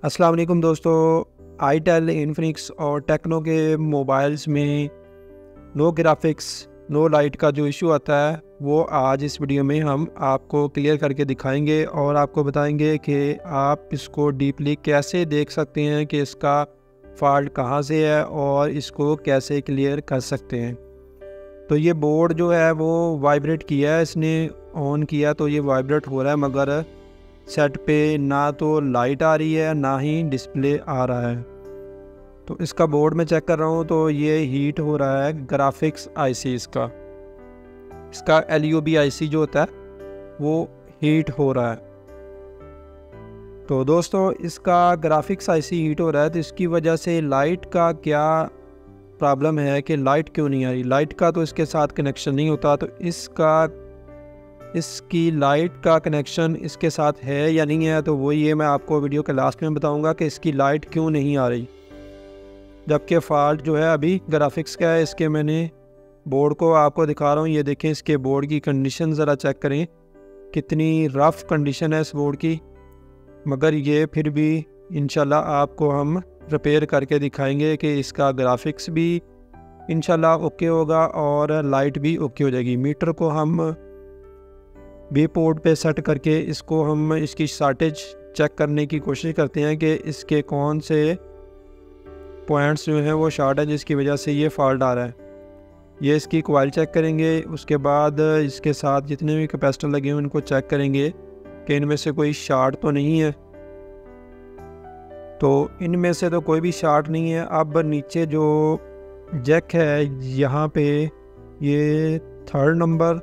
अस्सलाम वालेकुम दोस्तों। आईटेल, इन्फिनिक्स और टेक्नो के मोबाइल्स में नो ग्राफिक्स नो लाइट का जो इशू आता है वो आज इस वीडियो में हम आपको क्लियर करके दिखाएंगे और आपको बताएंगे कि आप इसको डीपली कैसे देख सकते हैं कि इसका फॉल्ट कहाँ से है और इसको कैसे क्लियर कर सकते हैं। तो ये बोर्ड जो है वो वाइब्रेट किया है, इसने ऑन किया तो ये वाइब्रेट हो रहा है, मगर सेट पे ना तो लाइट आ रही है ना ही डिस्प्ले आ रहा है। तो इसका बोर्ड में चेक कर रहा हूँ तो ये हीट हो रहा है ग्राफिक्स आईसी इसका LUB आईसी जो होता है वो हीट हो रहा है। तो दोस्तों इसका ग्राफिक्स आईसी हीट हो रहा है तो इसकी वजह से लाइट का क्या प्रॉब्लम है कि लाइट क्यों नहीं आ रही। लाइट का तो इसके साथ कनेक्शन नहीं होता, तो इसकी लाइट का कनेक्शन इसके साथ है या नहीं है, तो वो ये मैं आपको वीडियो के लास्ट में बताऊंगा कि इसकी लाइट क्यों नहीं आ रही, जबकि फॉल्ट जो है अभी ग्राफिक्स का है। इसके मैंने बोर्ड को आपको दिखा रहा हूँ, ये देखें इसके बोर्ड की कंडीशन ज़रा चेक करें, कितनी रफ़ कंडीशन है इस बोर्ड की, मगर ये फिर भी इंशाल्लाह आपको हम रिपेयर करके दिखाएंगे कि इसका ग्राफिक्स भी इंशाल्लाह ओके होगा और लाइट भी ओके हो जाएगी। मीटर को हम बी पोर्ट पे सेट करके इसको हम इसकी शॉर्टेज चेक करने की कोशिश करते हैं कि इसके कौन से पॉइंट्स जो हैं वो शॉर्ट है जिसकी वजह से ये फॉल्ट आ रहा है। ये इसकी कॉइल चेक करेंगे, उसके बाद इसके साथ जितने भी कैपेसिटर लगे हैं उनको चेक करेंगे कि इनमें से कोई शॉर्ट तो नहीं है। तो इनमें से तो कोई भी शॉर्ट नहीं है। अब नीचे जो जैक है यहाँ पे ये 3rd नंबर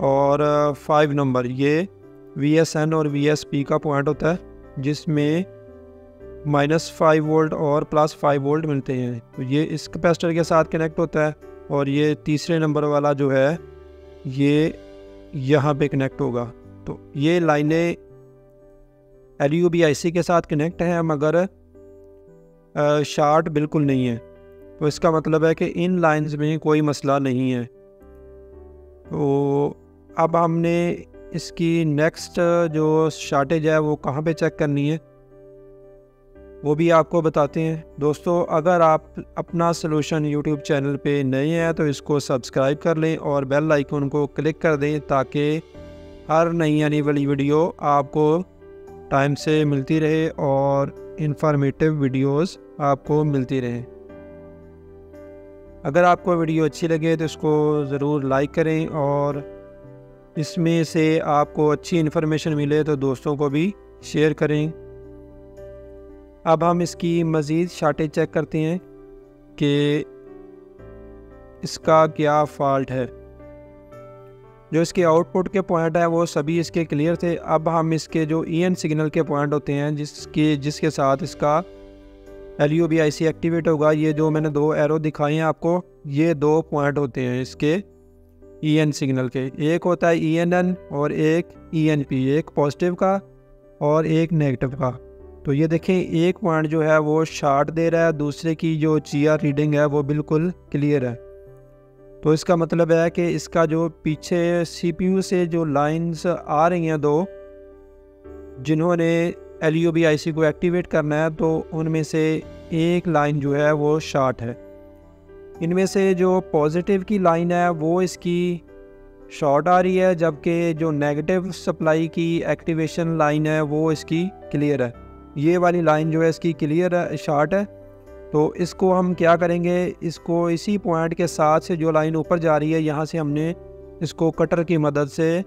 और 5 नंबर ये VSN और VSP का पॉइंट होता है, जिसमें -5 वोल्ट और +5 वोल्ट मिलते हैं। तो ये इस कैपेसिटर के साथ कनेक्ट होता है और ये तीसरे नंबर वाला जो है ये यहाँ पे कनेक्ट होगा। तो ये लाइनें LUB IC के साथ कनेक्ट हैं मगर शॉर्ट बिल्कुल नहीं है, तो इसका मतलब है कि इन लाइंस में कोई मसला नहीं है। तो अब हमने इसकी नेक्स्ट जो शॉर्टेज है वो कहाँ पे चेक करनी है वो भी आपको बताते हैं। दोस्तों अगर आप अपना सॉल्यूशन यूट्यूब चैनल पे नए हैं तो इसको सब्सक्राइब कर लें और बेल आइकन को क्लिक कर दें ताकि हर नई आने वाली वीडियो आपको टाइम से मिलती रहे और इंफॉर्मेटिव वीडियोस आपको मिलती रहें। अगर आपको वीडियो अच्छी लगे तो इसको ज़रूर लाइक करें और इसमें से आपको अच्छी इन्फॉर्मेशन मिले तो दोस्तों को भी शेयर करें। अब हम इसकी मज़ीद शॉर्टेज चेक करते हैं कि इसका क्या फॉल्ट है। जो इसके आउटपुट के पॉइंट है वो सभी इसके क्लियर थे। अब हम इसके जो EN सिग्नल के पॉइंट होते हैं जिसके साथ इसका LUB IC एक्टिवेट होगा, ये जो मैंने 2 एरो दिखाए हैं आपको, ये 2 पॉइंट होते हैं इसके EN सिग्नल के। एक होता है ENN और एक ENP, एक पॉजिटिव का और एक नेगेटिव का। तो ये देखें एक पॉइंट जो है वो शॉर्ट दे रहा है, दूसरे की जो GR रीडिंग है वो बिल्कुल क्लियर है। तो इसका मतलब है कि इसका जो पीछे CPU से जो लाइंस आ रही हैं 2 जिन्होंने LUB IC को एक्टिवेट करना है, तो उनमें से एक लाइन जो है वो शॉर्ट है। इनमें से जो पॉजिटिव की लाइन है वो इसकी शॉर्ट आ रही है, जबकि जो नेगेटिव सप्लाई की एक्टिवेशन लाइन है वो इसकी क्लियर है। ये वाली लाइन जो है इसकी क्लियर है, शॉर्ट है। तो इसको हम क्या करेंगे, इसको इसी पॉइंट के साथ से जो लाइन ऊपर जा रही है यहाँ से हमने इसको कटर की मदद से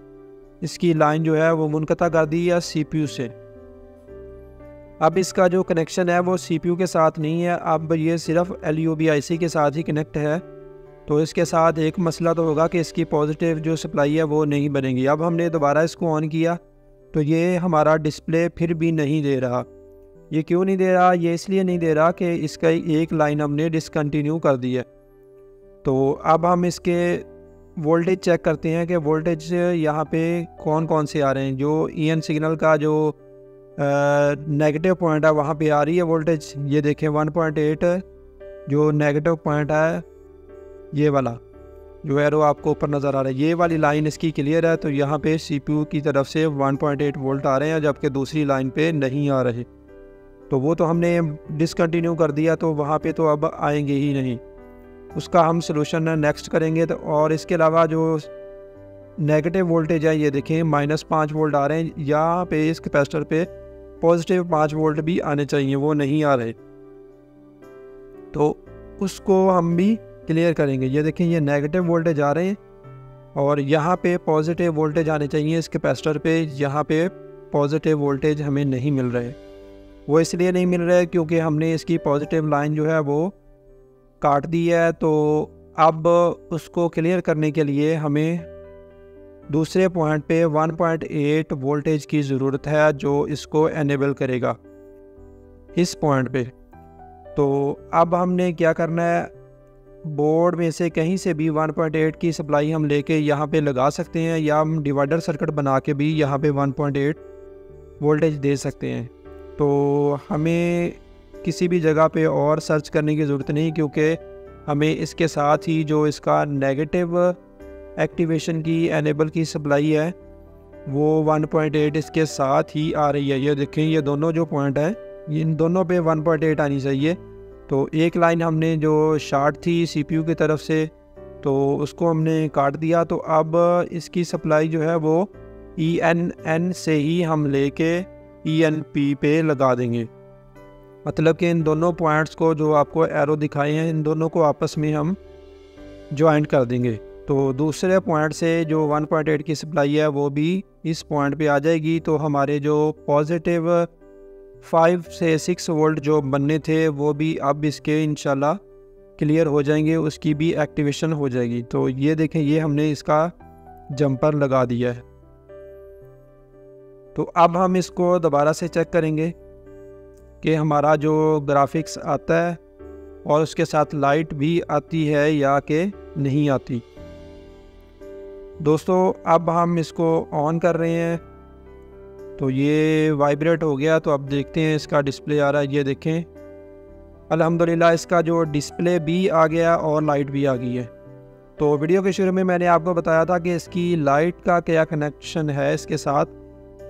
इसकी लाइन जो है वो मुनक़ता कर दी है CPU से। अब इसका जो कनेक्शन है वो CPU के साथ नहीं है, अब ये सिर्फ LUB IC के साथ ही कनेक्ट है। तो इसके साथ एक मसला तो होगा कि इसकी पॉजिटिव जो सप्लाई है वो नहीं बनेगी। अब हमने दोबारा इसको ऑन किया तो ये हमारा डिस्प्ले फिर भी नहीं दे रहा। ये क्यों नहीं दे रहा? ये इसलिए नहीं दे रहा कि इसका एक लाइन हमने डिसकंटिन्यू कर दी है। तो अब हम इसके वोल्टेज चेक करते हैं कि वोल्टेज यहाँ पे कौन कौन से आ रहे हैं। जो EN सिग्नल का जो नेगेटिव पॉइंट है वहाँ पे आ रही है वोल्टेज, ये देखें 1.8 जो नेगेटिव पॉइंट है, ये वाला जो एरो आपको ऊपर नज़र आ रहा है, ये वाली लाइन इसकी क्लियर है। तो यहाँ पे CPU की तरफ से 1.8 वोल्ट आ रहे हैं, जबकि दूसरी लाइन पे नहीं आ रहे। तो वो तो हमने डिसकंटिन्यू कर दिया, तो वहाँ पे तो अब आएंगे ही नहीं। उसका हम सलूशन नेक्स्ट करेंगे। तो और इसके अलावा जो नेगेटिव वोल्टेज है, ये देखें -5 वोल्ट आ रहे हैं। यहाँ पे इस कैपेसिटर पे पॉजिटिव 5 वोल्ट भी आने चाहिए, वो नहीं आ रहे, तो उसको हम भी क्लियर करेंगे। ये देखें, ये नेगेटिव वोल्टेज आ रहे हैं और यहाँ पे पॉजिटिव वोल्टेज आने चाहिए इस कैपेसिटर पे। यहाँ पे पॉजिटिव वोल्टेज हमें नहीं मिल रहे। वो इसलिए नहीं मिल रहे क्योंकि हमने इसकी पॉजिटिव लाइन जो है वो काट दी है। तो अब उसको क्लियर करने के लिए हमें दूसरे पॉइंट पे 1.8 वोल्टेज की ज़रूरत है, जो इसको एनेबल करेगा इस पॉइंट पे। तो अब हमने क्या करना है, बोर्ड में से कहीं से भी 1.8 की सप्लाई हम लेके यहाँ पे लगा सकते हैं, या हम डिवाइडर सर्किट बना के भी यहाँ पे 1.8 वोल्टेज दे सकते हैं। तो हमें किसी भी जगह पे और सर्च करने की ज़रूरत नहीं, क्योंकि हमें इसके साथ ही जो इसका नेगेटिव एक्टिवेशन की एनेबल की सप्लाई है वो 1.8 इसके साथ ही आ रही है। ये देखें, ये दोनों जो पॉइंट हैं, इन दोनों पे 1.8 आनी चाहिए। तो एक लाइन हमने जो शार्ट थी सीपीयू की तरफ से, तो उसको हमने काट दिया। तो अब इसकी सप्लाई जो है वो ENN से ही हम लेके ENP पे लगा देंगे। मतलब कि इन दोनों पॉइंट्स को जो आपको एरो दिखाए हैं, इन दोनों को आपस में हम ज्वाइंट कर देंगे। तो दूसरे पॉइंट से जो 1.8 की सप्लाई है वो भी इस पॉइंट पे आ जाएगी। तो हमारे जो पॉजिटिव 5 से 6 वोल्ट जो बनने थे वो भी अब इसके इंशाल्लाह क्लियर हो जाएंगे, उसकी भी एक्टिवेशन हो जाएगी। तो ये देखें, ये हमने इसका जंपर लगा दिया है। तो अब हम इसको दोबारा से चेक करेंगे कि हमारा जो ग्राफिक्स आता है और उसके साथ लाइट भी आती है या कि नहीं आती। दोस्तों, अब हम इसको ऑन कर रहे हैं, तो ये वाइब्रेट हो गया। तो अब देखते हैं इसका डिस्प्ले आ रहा है। ये देखें, अल्हम्दुलिल्लाह इसका जो डिस्प्ले भी आ गया और लाइट भी आ गई है। तो वीडियो के शुरू में मैंने आपको बताया था कि इसकी लाइट का क्या कनेक्शन है इसके साथ।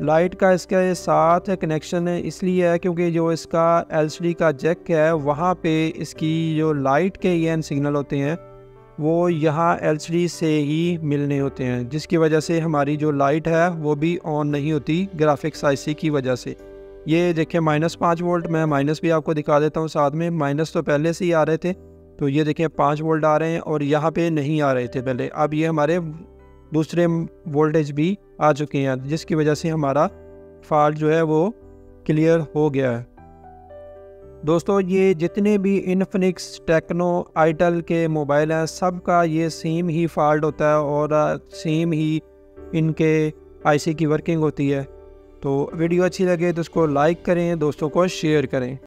लाइट का इसके साथ कनेक्शन इसलिए है क्योंकि जो इसका LCD का जैक है, वहाँ पे इसकी जो लाइट के EN सिग्नल होते हैं वो यहाँ LCD से ही मिलने होते हैं, जिसकी वजह से हमारी जो लाइट है वो भी ऑन नहीं होती ग्राफिक्स IC की वजह से। ये देखें, -5 वोल्ट, मैं माइनस भी आपको दिखा देता हूँ साथ में। माइनस तो पहले से ही आ रहे थे, तो ये देखें 5 वोल्ट आ रहे हैं और यहाँ पे नहीं आ रहे थे पहले। अब ये हमारे दूसरे वोल्टेज भी आ चुके हैं, जिसकी वजह से हमारा फॉल्ट जो है वो क्लियर हो गया है। दोस्तों, ये जितने भी इन्फिनिक्स, टेक्नो, आइटल के मोबाइल हैं, सब का ये सेम ही फॉल्ट होता है और सेम ही इनके IC की वर्किंग होती है। तो वीडियो अच्छी लगे तो उसको लाइक करें, दोस्तों को शेयर करें।